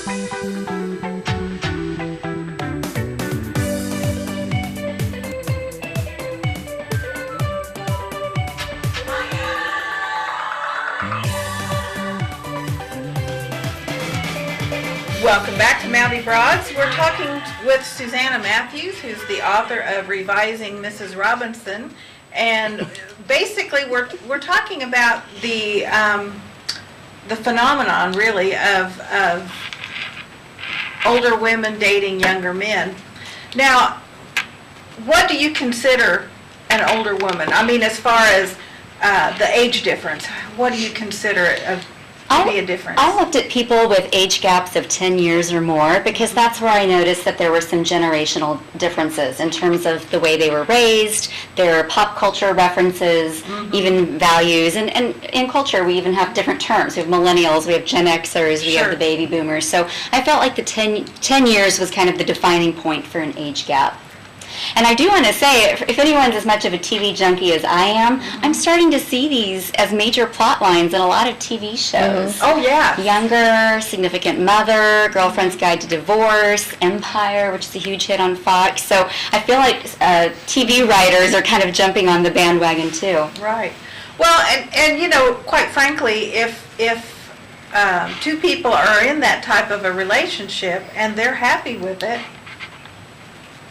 Welcome back to Mouthy Broads. We're talking with Susanna Matthews, who's the author of Revising Mrs. Robinson, and basically we're talking about the phenomenon, really, of older women dating younger men. Now, what do you consider an older woman? I mean, as far as the age difference, what do you consider it to be a difference? I looked at people with age gaps of 10 years or more because that's where I noticed that there were some generational differences in terms of the way they were raised, their pop culture references, even values. And in culture, we even have different terms. We have millennials, we have Gen Xers, we have the baby boomers. So I felt like the 10 years was kind of the defining point for an age gap. And I do want to say, if anyone's as much of a TV junkie as I am, I'm starting to see these as major plot lines in a lot of TV shows. Oh, yeah. Younger, Significant Mother, Girlfriend's Guide to Divorce, Empire, which is a huge hit on Fox. So I feel like TV writers are kind of jumping on the bandwagon too. Right. Well, and you know, quite frankly, if two people are in that type of a relationship and they're happy with it,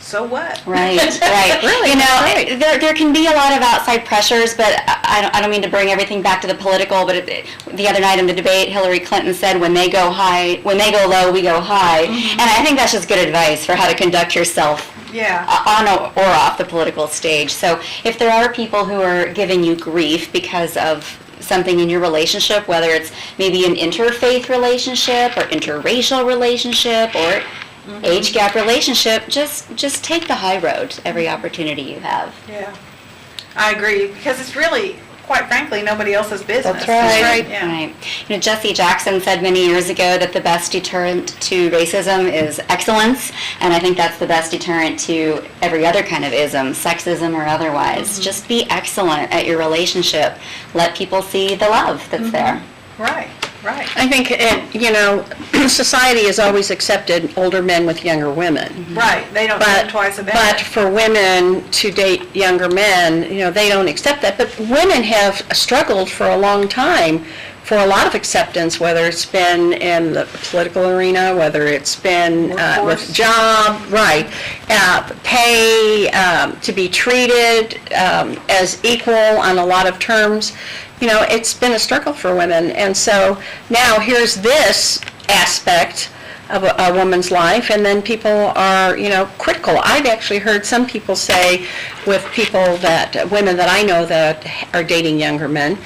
so what? Right, right. Really, you know, right. there can be a lot of outside pressures, but I don't mean to bring everything back to the political, but the other night in the debate, Hillary Clinton said, when they go low, we go high. And I think that's just good advice for how to conduct yourself on or off the political stage. So if there are people who are giving you grief because of something in your relationship, whether it's maybe an interfaith relationship or interracial relationship or age gap relationship, just take the high road every opportunity you have. Yeah, I agree, because it's really, quite frankly, nobody else's business. That's right. Right. Yeah. Right. You know, Jesse Jackson said many years ago that the best deterrent to racism is excellence, and I think that's the best deterrent to every other kind of ism, sexism or otherwise. Just be excellent at your relationship. Let people see the love that's there. Right. Right. I think, you know, society has always accepted older men with younger women. Right. They don't think twice about But it. for women to date younger men, you know, they don't accept that. But women have struggled for a long time for a lot of acceptance, whether it's been in the political arena, whether it's been with job, pay, to be treated as equal on a lot of terms. You know, it's been a struggle for women, and so now here's this aspect of a woman's life, and then people are, you know, critical. I've actually heard some people say, with women that I know that are dating younger men,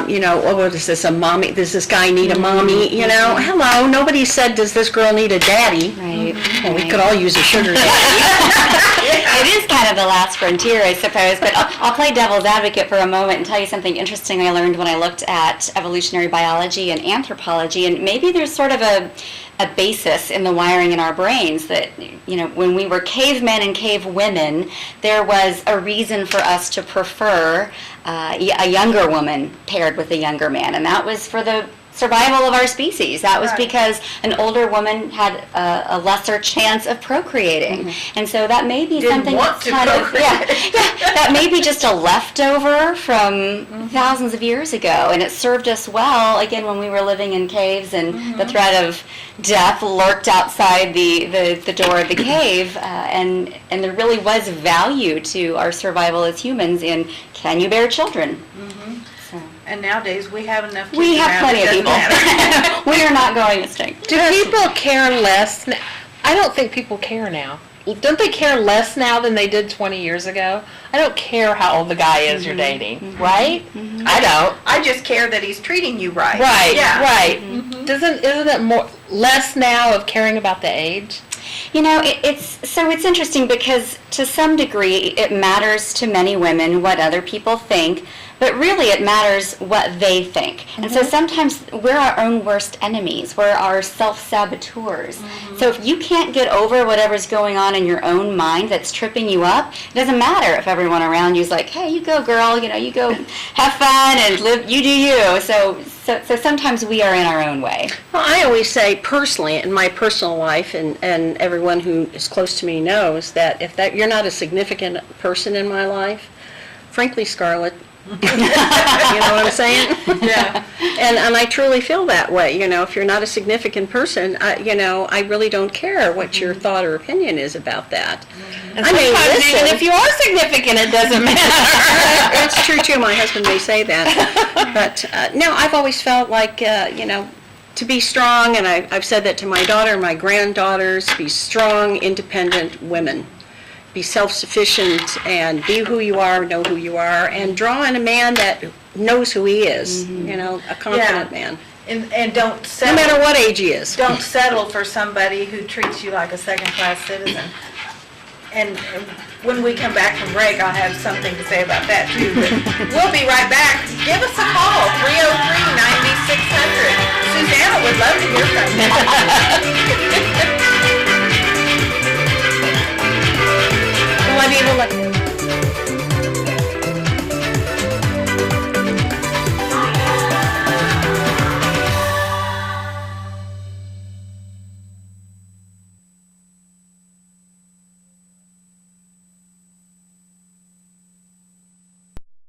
you know, what is this, a mommy? Does this guy need a mommy? You know, hello, nobody said, does this girl need a daddy? Right. Well, we could all use a sugar daddy. It is kind of the last frontier, I suppose, but I'll play devil's advocate for a moment and tell you something interesting I learned when I looked at evolutionary biology and anthropology, and maybe there's sort of a basis in the wiring in our brains that, you know, when we were cavemen and cave women, there was a reason for us to prefer a younger woman paired with a younger man, and that was for the survival of our species. That was because an older woman had a lesser chance of procreating. And so that may be something that's kind of, that may be just a leftover from thousands of years ago, and it served us well, again, when we were living in caves and the threat of death lurked outside the door of the cave, and there really was value to our survival as humans in, can you bear children? And nowadays we have enough kids We have around, plenty it of doesn't people. We are not going extinct. Do people care less? I don't think people care now. Don't they care less now than they did 20 years ago? I don't care how old the guy is you're dating, right? I don't. I just care that he's treating you right. Right, Yeah. right. Isn't it less now of caring about the age? You know, it's interesting because to some degree it matters to many women what other people think, but really it matters what they think. And so sometimes we're our own worst enemies. We're our self-saboteurs. So if you can't get over whatever's going on in your own mind that's tripping you up, it doesn't matter if everyone around you is like, hey, you go girl, you go have fun and live, you do you. So sometimes we are in our own way. Well, I always say personally, in my personal life, and everyone who is close to me knows that if you're not a significant person in my life, frankly, Scarlett, you know what I'm saying? Yeah. And I truly feel that way. If you're not a significant person, I really don't care what your thought or opinion is about that. And sometimes even if you are significant, it doesn't matter. It's true too. My husband may say that, but no, I've always felt like to be strong, and I've said that to my daughter and my granddaughters. Be strong, independent women. Be self-sufficient and be who you are, know who you are, and draw in a man that knows who he is. A confident man. And don't No settle. matter what age he is. Don't settle for somebody who treats you like a second-class citizen. And when we come back from break, I'll have something to say about that too. But we'll be right back. Give us a call, 303-9600. Susanna would love to hear from you.